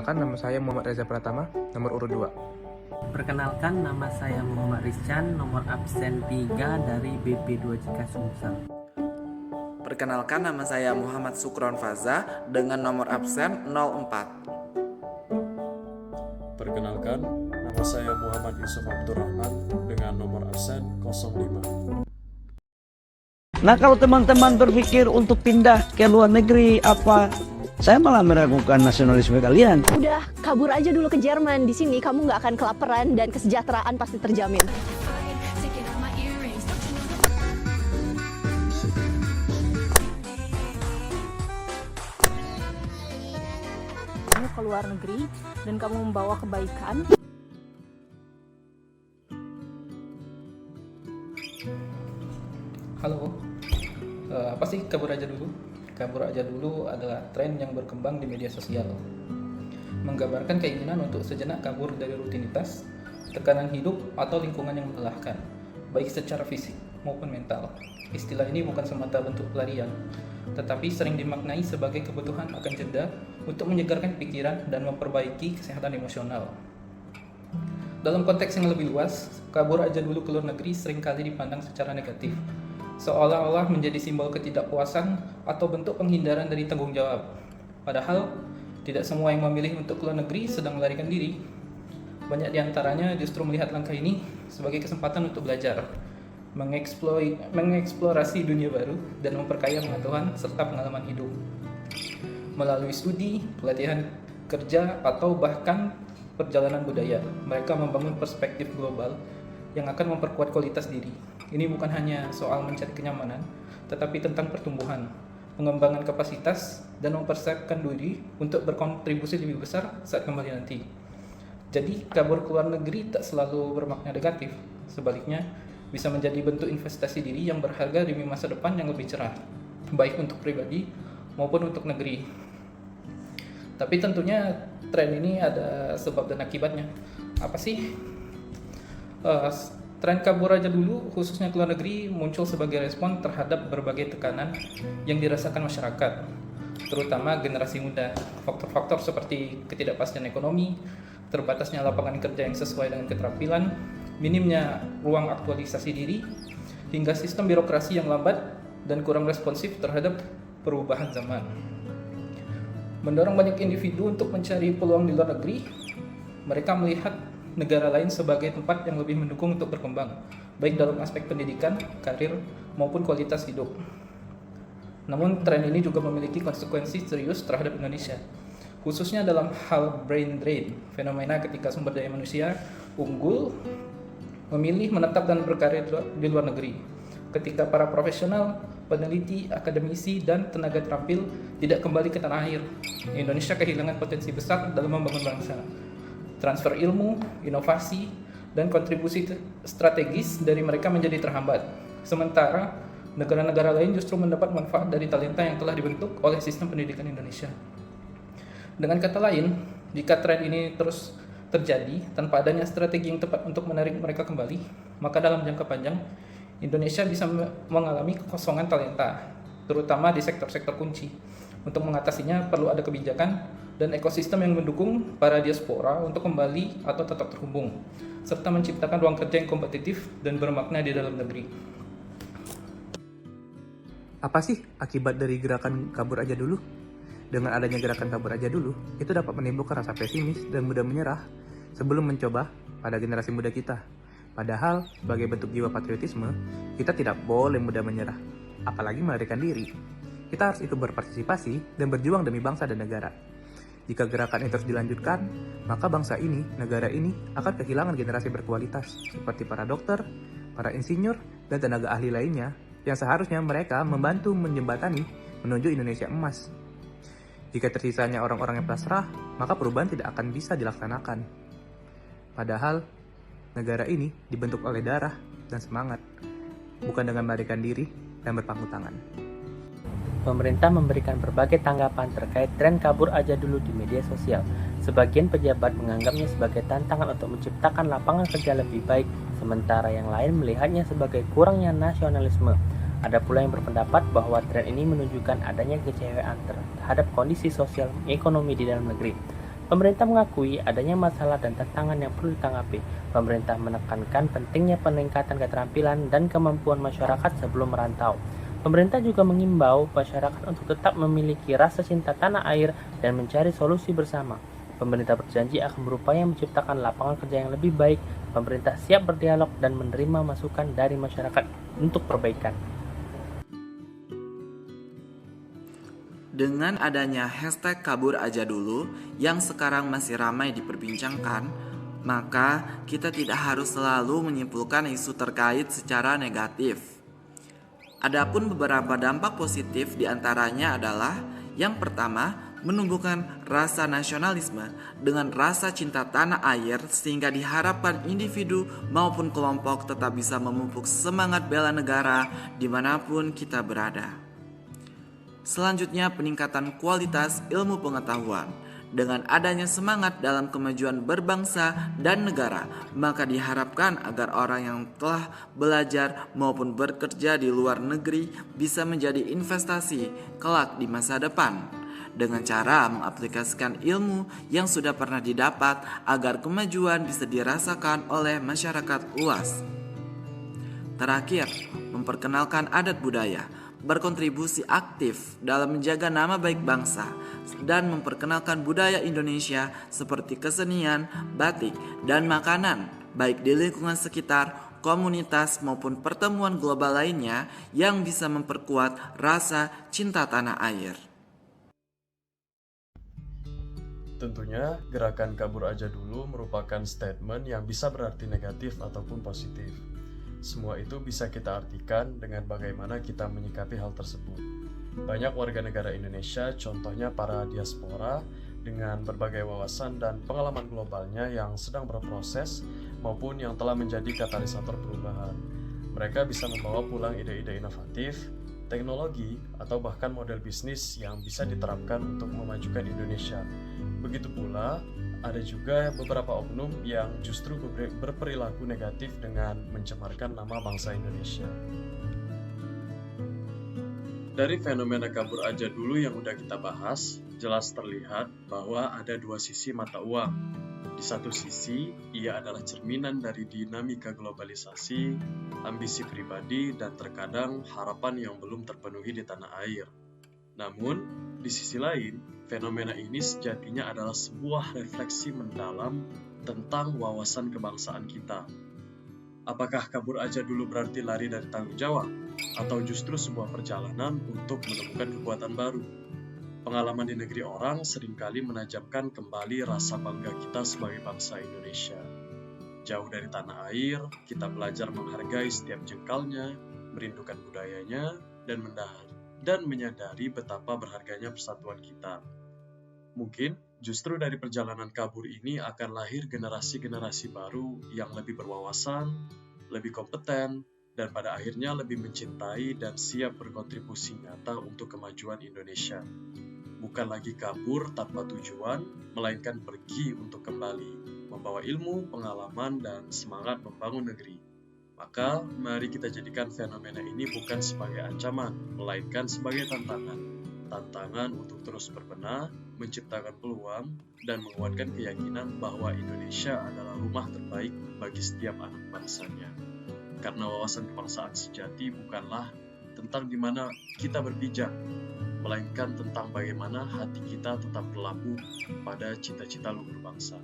Perkenalkan, nama saya Muhammad Reza Pratama, nomor urut 2. Perkenalkan, nama saya Muhammad Rizcan, nomor absen 3 dari BP2 Jika Sumsel. Perkenalkan, nama saya Muhammad Sukron Faza dengan nomor absen 04. Perkenalkan, nama saya Muhammad Yusuf Abdurrahman dengan nomor absen 05. Nah, kalau teman-teman berpikir untuk pindah ke luar negeri saya malah meragukan nasionalisme kalian. Udah, kabur aja dulu ke Jerman. Di sini kamu nggak akan kelaparan dan kesejahteraan pasti terjamin. Kamu ke luar negeri dan kamu membawa kebaikan. Halo, apa sih kabur aja dulu? Kabur aja dulu adalah tren yang berkembang di media sosial, menggambarkan keinginan untuk sejenak kabur dari rutinitas, tekanan hidup, atau lingkungan yang melelahkan, baik secara fisik maupun mental. Istilah ini bukan semata bentuk pelarian, tetapi sering dimaknai sebagai kebutuhan akan jeda untuk menyegarkan pikiran dan memperbaiki kesehatan emosional. Dalam konteks yang lebih luas, kabur aja dulu ke luar negeri seringkali dipandang secara negatif, seolah-olah menjadi simbol ketidakpuasan atau bentuk penghindaran dari tanggung jawab. Padahal, tidak semua yang memilih untuk keluar negeri sedang melarikan diri. Banyak di antaranya justru melihat langkah ini sebagai kesempatan untuk belajar, mengeksplorasi dunia baru, dan memperkaya pengetahuan serta pengalaman hidup. Melalui studi, pelatihan kerja, atau bahkan perjalanan budaya, mereka membangun perspektif global yang akan memperkuat kualitas diri. Ini bukan hanya soal mencari kenyamanan, tetapi tentang pertumbuhan, pengembangan kapasitas, dan mempersiapkan diri untuk berkontribusi lebih besar saat kembali nanti. Jadi, kabur ke luar negeri tak selalu bermakna negatif. Sebaliknya, bisa menjadi bentuk investasi diri yang berharga demi masa depan yang lebih cerah, baik untuk pribadi maupun untuk negeri. Tapi tentunya tren ini ada sebab dan akibatnya. Apa sih? Tren kabur aja dulu, khususnya ke luar negeri, muncul sebagai respon terhadap berbagai tekanan yang dirasakan masyarakat, terutama generasi muda. Faktor-faktor seperti ketidakpastian ekonomi, terbatasnya lapangan kerja yang sesuai dengan keterampilan, minimnya ruang aktualisasi diri, hingga sistem birokrasi yang lambat dan kurang responsif terhadap perubahan zaman, mendorong banyak individu untuk mencari peluang di luar negeri. Mereka melihat negara lain sebagai tempat yang lebih mendukung untuk berkembang, baik dalam aspek pendidikan, karir, maupun kualitas hidup. Namun, tren ini juga memiliki konsekuensi serius terhadap Indonesia, khususnya dalam hal brain drain, fenomena ketika sumber daya manusia unggul memilih menetap dan berkarir di luar negeri. Ketika para profesional, peneliti, akademisi, dan tenaga terampil tidak kembali ke tanah air, Indonesia kehilangan potensi besar dalam membangun bangsa. Transfer ilmu, inovasi, dan kontribusi strategis dari mereka menjadi terhambat. Sementara, negara-negara lain justru mendapat manfaat dari talenta yang telah dibentuk oleh sistem pendidikan Indonesia. Dengan kata lain, jika tren ini terus terjadi tanpa adanya strategi yang tepat untuk menarik mereka kembali, maka dalam jangka panjang, Indonesia bisa mengalami kekosongan talenta, terutama di sektor-sektor kunci. Untuk mengatasinya perlu ada kebijakan dan ekosistem yang mendukung para diaspora untuk kembali atau tetap terhubung, serta menciptakan ruang kerja yang kompetitif dan bermakna di dalam negeri. Apa sih akibat dari gerakan kabur aja dulu? Dengan adanya gerakan kabur aja dulu, itu dapat menimbulkan rasa pesimis dan mudah menyerah sebelum mencoba pada generasi muda kita. Padahal, sebagai bentuk jiwa patriotisme, kita tidak boleh mudah menyerah, apalagi melarikan diri. Kita harus ikut berpartisipasi dan berjuang demi bangsa dan negara. Jika gerakan ini terus dilanjutkan, maka bangsa ini, negara ini, akan kehilangan generasi berkualitas, seperti para dokter, para insinyur, dan tenaga ahli lainnya, yang seharusnya mereka membantu menjembatani menuju Indonesia emas. Jika tersisanya orang-orang yang pasrah, maka perubahan tidak akan bisa dilaksanakan. Padahal, negara ini dibentuk oleh darah dan semangat, bukan dengan melarikan diri dan berpangku tangan. Pemerintah memberikan berbagai tanggapan terkait tren kabur aja dulu di media sosial. Sebagian pejabat menganggapnya sebagai tantangan untuk menciptakan lapangan kerja lebih baik, sementara yang lain melihatnya sebagai kurangnya nasionalisme. Ada pula yang berpendapat bahwa tren ini menunjukkan adanya kecewaan terhadap kondisi sosial ekonomi di dalam negeri. Pemerintah mengakui adanya masalah dan tantangan yang perlu ditanggapi. Pemerintah menekankan pentingnya peningkatan keterampilan dan kemampuan masyarakat sebelum merantau. Pemerintah juga mengimbau masyarakat untuk tetap memiliki rasa cinta tanah air dan mencari solusi bersama. Pemerintah berjanji akan berupaya menciptakan lapangan kerja yang lebih baik. Pemerintah siap berdialog dan menerima masukan dari masyarakat untuk perbaikan. Dengan adanya hashtag kabur aja dulu yang sekarang masih ramai diperbincangkan, maka kita tidak harus selalu menyimpulkan isu terkait secara negatif. Adapun beberapa dampak positif diantaranya adalah yang pertama, menumbuhkan rasa nasionalisme dengan rasa cinta tanah air sehingga diharapkan individu maupun kelompok tetap bisa memupuk semangat bela negara dimanapun kita berada. Selanjutnya, peningkatan kualitas ilmu pengetahuan. Dengan adanya semangat dalam kemajuan berbangsa dan negara, maka diharapkan agar orang yang telah belajar maupun bekerja di luar negeri bisa menjadi investasi kelak di masa depan, dengan cara mengaplikasikan ilmu yang sudah pernah didapat agar kemajuan bisa dirasakan oleh masyarakat luas. Terakhir, memperkenalkan adat budaya, berkontribusi aktif dalam menjaga nama baik bangsa dan memperkenalkan budaya Indonesia seperti kesenian, batik, dan makanan baik di lingkungan sekitar, komunitas maupun pertemuan global lainnya yang bisa memperkuat rasa cinta tanah air. Tentunya, gerakan kabur aja dulu merupakan statement yang bisa berarti negatif ataupun positif. Semua itu bisa kita artikan dengan bagaimana kita menyikapi hal tersebut. Banyak warga negara Indonesia, contohnya para diaspora, dengan berbagai wawasan dan pengalaman globalnya yang sedang berproses maupun yang telah menjadi katalisator perubahan. Mereka bisa membawa pulang ide-ide inovatif, teknologi, atau bahkan model bisnis yang bisa diterapkan untuk memajukan Indonesia. Begitu pula, ada juga beberapa oknum yang justru berperilaku negatif dengan mencemarkan nama bangsa Indonesia. Dari fenomena kabur aja dulu yang udah kita bahas, jelas terlihat bahwa ada dua sisi mata uang. Di satu sisi, ia adalah cerminan dari dinamika globalisasi, ambisi pribadi, dan terkadang harapan yang belum terpenuhi di tanah air. Namun, di sisi lain, fenomena ini sejatinya adalah sebuah refleksi mendalam tentang wawasan kebangsaan kita. Apakah kabur aja dulu berarti lari dari tanggung jawab? Atau justru sebuah perjalanan untuk menemukan kekuatan baru? Pengalaman di negeri orang seringkali menajamkan kembali rasa bangga kita sebagai bangsa Indonesia. Jauh dari tanah air, kita belajar menghargai setiap jengkalnya, merindukan budayanya, dan menyadari betapa berharganya persatuan kita. Mungkin justru dari perjalanan kabur ini akan lahir generasi-generasi baru yang lebih berwawasan, lebih kompeten, dan pada akhirnya lebih mencintai dan siap berkontribusi nyata untuk kemajuan Indonesia. Bukan lagi kabur tanpa tujuan, melainkan pergi untuk kembali, membawa ilmu, pengalaman, dan semangat membangun negeri. Maka, mari kita jadikan fenomena ini bukan sebagai ancaman, melainkan sebagai tantangan. Tantangan untuk terus berbenah, menciptakan peluang, dan menguatkan keyakinan bahwa Indonesia adalah rumah terbaik bagi setiap anak bangsanya. Karena wawasan kebangsaan sejati bukanlah tentang di mana kita berpijak, melainkan tentang bagaimana hati kita tetap berlabuh pada cita-cita luhur bangsa.